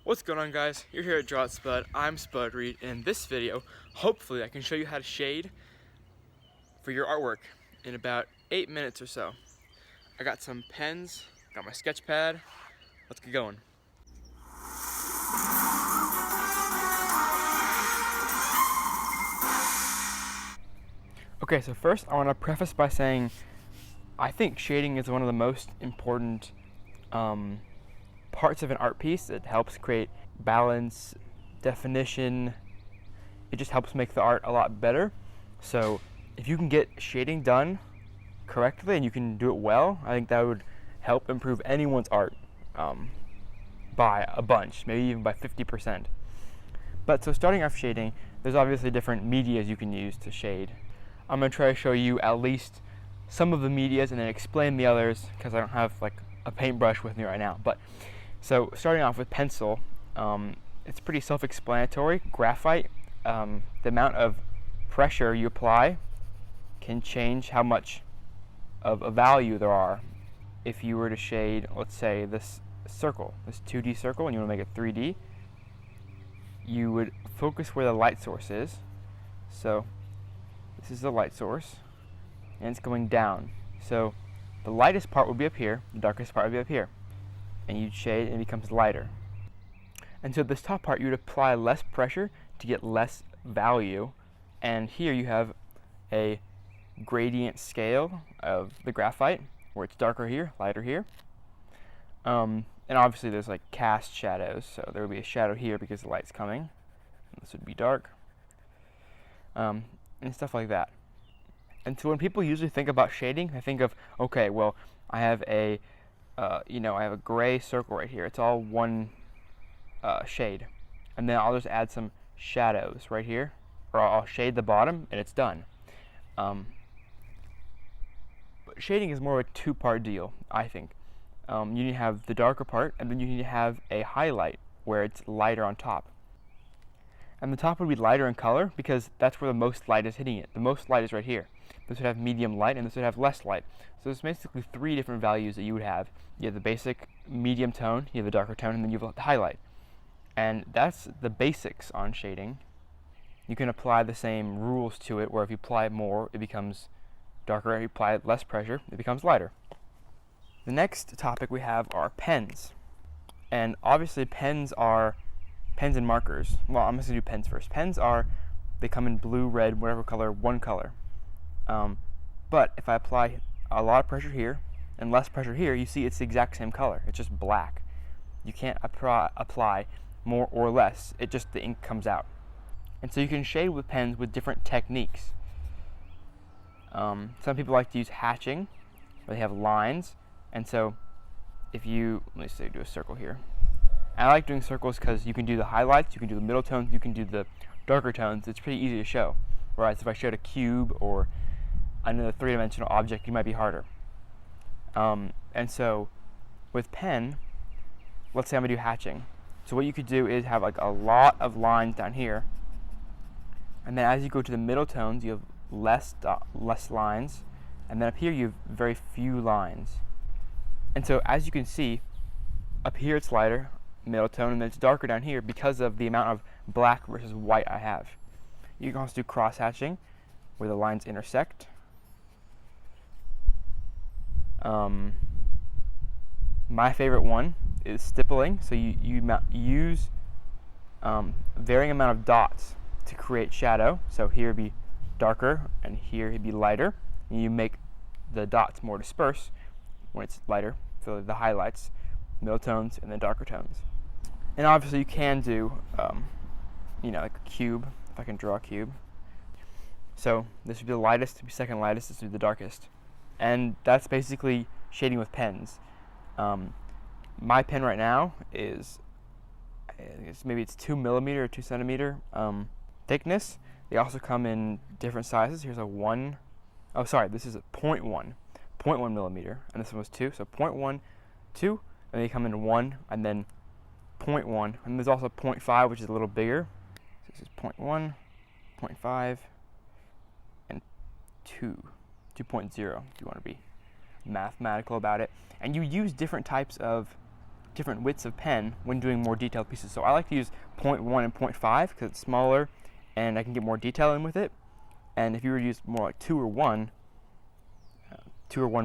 What's going on, guys? You're here at Draw It Spud. I'm Spud Reed. In this video, hopefully I can show you how to shade for your artwork in about 8 minutes or so. I got some pens, got my sketch pad. Let's get going. Okay, so first I want to preface by saying I think shading is one of the most important parts of an art piece. It helps create balance, definition. It just helps make the art a lot better. So if you can get shading done correctly and you can do it well, I think that would help improve anyone's art by a bunch, maybe even by 50%. But so starting off shading, there's obviously different medias you can use to shade. I'm going to try to show you at least some of the medias and then explain the others because I don't have like a paintbrush with me right now. But so starting off with pencil, it's pretty self-explanatory. Graphite, the amount of pressure you apply can change how much of a value there are. If you were to shade, let's say, this circle, this 2D circle, and you want to make it 3D, you would focus where the light source is. So this is the light source, and it's going down. So the lightest part would be up here, the darkest part would be up here. And you'd shade and it becomes lighter. And so this top part, you would apply less pressure to get less value. And here you have a gradient scale of the graphite, where it's darker here, lighter here. And obviously there's like cast shadows, so there would be a shadow here because the light's coming. And this would be dark. And stuff like that. And so when people usually think about shading, they think of, okay, well, I have a I have a gray circle right here. It's all one shade. And then I'll just add some shadows right here, or I'll shade the bottom and it's done. But shading is more of a two-part deal, I think. You need to have the darker part, and then you need to have a highlight where it's lighter on top. And the top would be lighter in color because that's where the most light is hitting it. The most light is right here. This would have medium light, and this would have less light. So there's basically three different values that you would have. You have the basic medium tone, you have the darker tone, and then you have the highlight. And that's the basics on shading. You can apply the same rules to it, where if you apply more, it becomes darker. If you apply less pressure, it becomes lighter. The next topic we have are pens. And obviously pens and markers. Well, I'm just going to do pens first. Pens they come in blue, red, whatever color, one color. But if I apply a lot of pressure here and less pressure here, you see it's the exact same color. It's just black. You can't apply more or less. The ink comes out. And so you can shade with pens with different techniques. Some people like to use hatching, where they have lines. And so if you, let me say, do a circle here. I like doing circles because you can do the highlights, you can do the middle tones, you can do the darker tones. It's pretty easy to show. Whereas if I showed a cube or another three-dimensional object, it might be harder. And so with pen, let's say I'm going to do hatching. So what you could do is have like a lot of lines down here. And then as you go to the middle tones, you have less lines. And then up here, you have very few lines. And so as you can see, up here it's lighter, middle tone, and then it's darker down here because of the amount of black versus white I have. You can also do cross hatching, where the lines intersect. My favorite one is stippling. So you use varying amount of dots to create shadow. So here it'd be darker, and here it'd be lighter. And you make the dots more dispersed when it's lighter, so the highlights, middle tones, and then darker tones. And obviously you can do, like a cube, if I can draw a cube. So this would be the lightest, this would be second lightest, this would be the darkest. And that's basically shading with pens. My pen right now is, maybe it's 2 millimeter or 2 centimeter thickness. They also come in different sizes. Here's a 1, oh sorry, this is a 0.1 millimeter, and this one was 2, so 0.1, 2, and they come in 1, and then 0.1, and there's also 0.5, which is a little bigger. So this is 0.1, 0.5, and 2.0, if you want to be mathematical about it. And you use different types of different widths of pen when doing more detailed pieces. So I like to use 0.1 and 0.5 because it's smaller and I can get more detail in with it. And if you were to use more like 2 or 1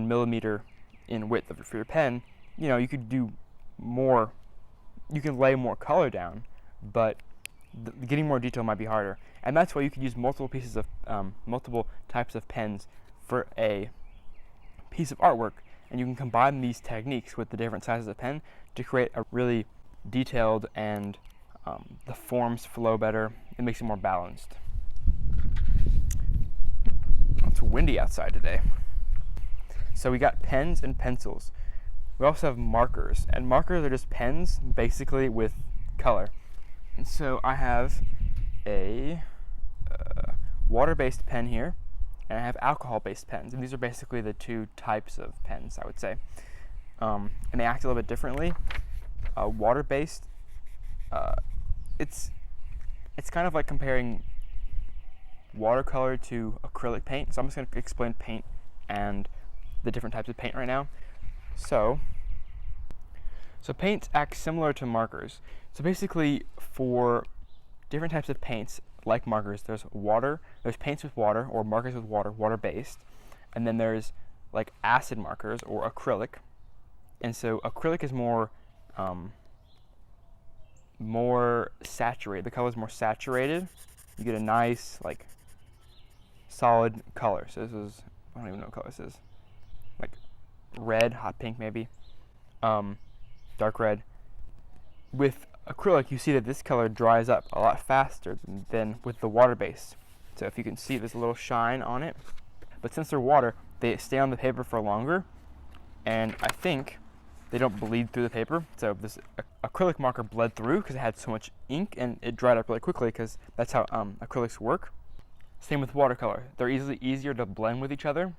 millimeter in width for your pen, you know, you could do more, you can lay more color down, but getting more detail might be harder. And that's why you could use multiple pieces of, multiple types of pens for a piece of artwork. And you can combine these techniques with the different sizes of pen to create a really detailed and the forms flow better. It makes it more balanced. It's windy outside today. So we got pens and pencils. We also have markers, and markers are just pens basically with color. And so I have a water-based pen here, and I have alcohol-based pens, and these are basically the two types of pens, I would say. And they act a little bit differently. Water-based, it's kind of like comparing watercolor to acrylic paint. So I'm just going to explain paint and the different types of paint right now. So paints act similar to markers. So basically, for different types of paints, like markers, there's paints with water, or markers with water, water-based, and then there's like acid markers or acrylic. And so acrylic is more saturated. The color is more saturated. You get a nice, like, solid color. So this is, I don't even know what color this is, like red, hot pink maybe, dark red. With acrylic, you see that this color dries up a lot faster than with the water base. So if you can see, there's a little shine on it. But since they're water, they stay on the paper for longer, and I think they don't bleed through the paper. So this acrylic marker bled through because it had so much ink, and it dried up really quickly because that's how acrylics work. Same with watercolor. They're easier to blend with each other,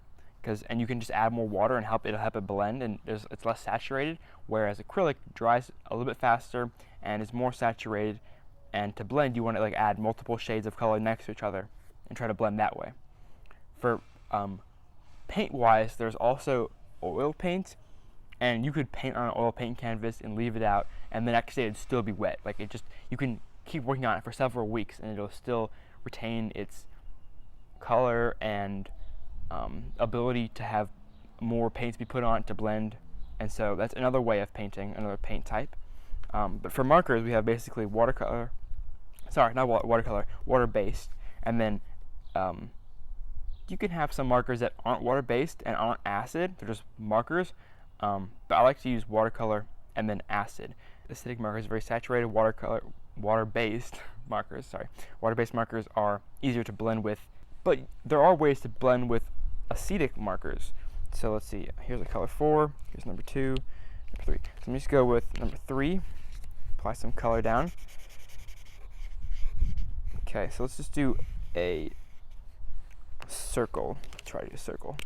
and you can just add more water and it'll help it blend, and it's less saturated, whereas acrylic dries a little bit faster and is more saturated, and to blend you want to like add multiple shades of color next to each other and try to blend that way. For paint wise, there's also oil paint, and you could paint on an oil paint canvas and leave it out, and the next day it'd still be wet. Like you can keep working on it for several weeks and it'll still retain its color and ability to have more paints be put on it to blend. And so that's another way of painting, another paint type. But for markers, we have basically watercolor, water-based, and then you can have some markers that aren't water-based and aren't acid. They're just markers, but I like to use watercolor and then acid. Acidic markers are very saturated. Water-based markers are easier to blend with, but there are ways to blend with acetic markers. So let's see, here's a color 4, here's number 2, number 3. So let me just go with number 3, apply some color down. Okay, so let's just do a circle. Try to do a circle.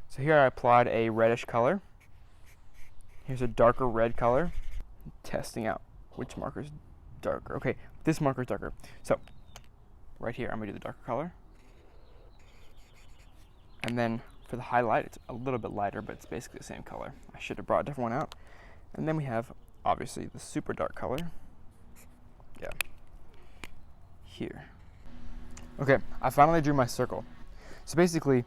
So here I applied a reddish color. Here's a darker red color. Testing out which marker is darker. Okay, this marker is darker. So right here, I'm gonna do the darker color. And then for the highlight, it's a little bit lighter, but it's basically the same color. I should have brought a different one out. And then we have, obviously, the super dark color. Yeah. Here. Okay, I finally drew my circle. So basically,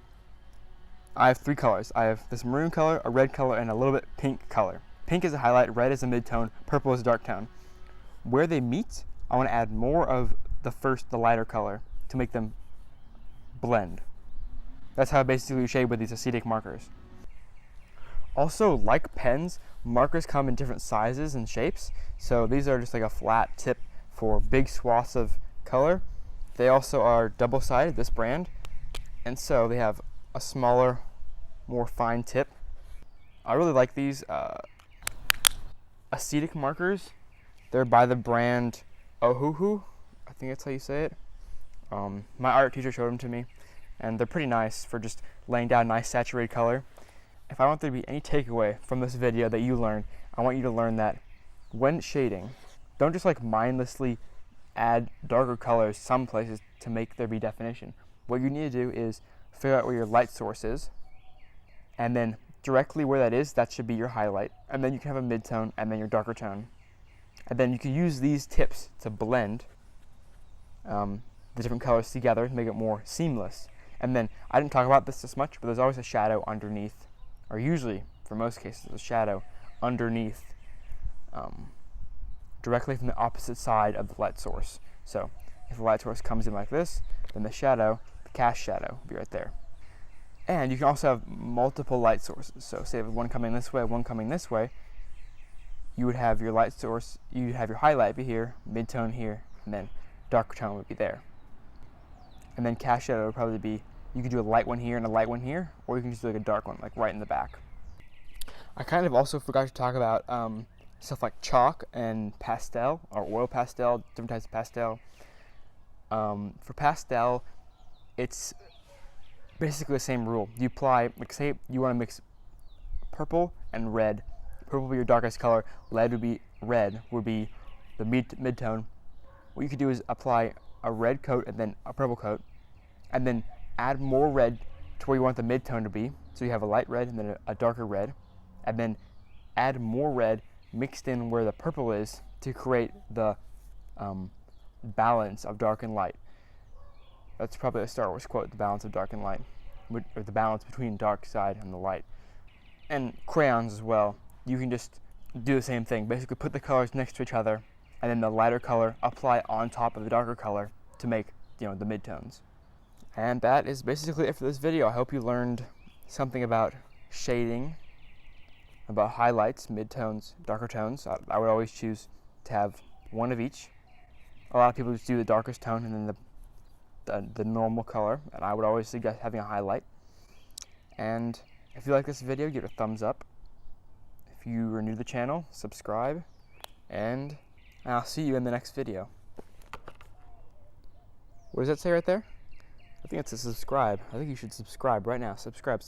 I have 3 colors. I have this maroon color, a red color, and a little bit pink color. Pink is a highlight, red is a mid-tone, purple is a dark tone. Where they meet, I want to add more of the lighter color to make them blend. That's how basically you shade with these acetic markers. Also, like pens, markers come in different sizes and shapes. So these are just like a flat tip for big swaths of color. They also are double-sided, this brand. And so they have a smaller, more fine tip. I really like these acetic markers. They're by the brand Ohuhu. I think that's how you say it. My art teacher showed them to me, and they're pretty nice for just laying down nice saturated color. If I want there to be any takeaway from this video that you learned, I want you to learn that when shading, don't just like mindlessly add darker colors some places to make there be definition. What you need to do is figure out where your light source is, and then directly where that is, that should be your highlight. And then you can have a mid-tone and then your darker tone. And then you can use these tips to blend the different colors together to make it more seamless. And then, I didn't talk about this as much, but there's always a shadow underneath, or usually, for most cases, a shadow underneath, directly from the opposite side of the light source. So, if the light source comes in like this, then the shadow, the cast shadow, will be right there. And you can also have multiple light sources. So, say if one coming this way, one coming this way, you would have your light source, you would have your highlight be here, mid-tone here, and then darker tone would be there. And then cast shadow would probably be, you could do a light one here and a light one here, or you can just do like a dark one, like right in the back. I kind of also forgot to talk about stuff like chalk and pastel, or oil pastel, different types of pastel. For pastel, it's basically the same rule. You apply, like say you want to mix purple and red. Purple would be your darkest color, red would be the mid-tone. What you could do is apply a red coat and then a purple coat, and then add more red to where you want the mid-tone to be. So you have a light red and then a darker red, and then add more red mixed in where the purple is to create the balance of dark and light. That's probably a Star Wars quote, the balance of dark and light, or the balance between dark side and the light. And crayons as well. You can just do the same thing. Basically put the colors next to each other, and then the lighter color apply on top of the darker color to make, the midtones. And that is basically it for this video. I hope you learned something about shading, about highlights, midtones, darker tones. I would always choose to have one of each. A lot of people just do the darkest tone and then the normal color, and I would always suggest having a highlight. And if you like this video, give it a thumbs up. If you are new to the channel, subscribe, and I'll see you in the next video. What does that say right there? I think it's a subscribe. I think you should subscribe right now. Subscribe.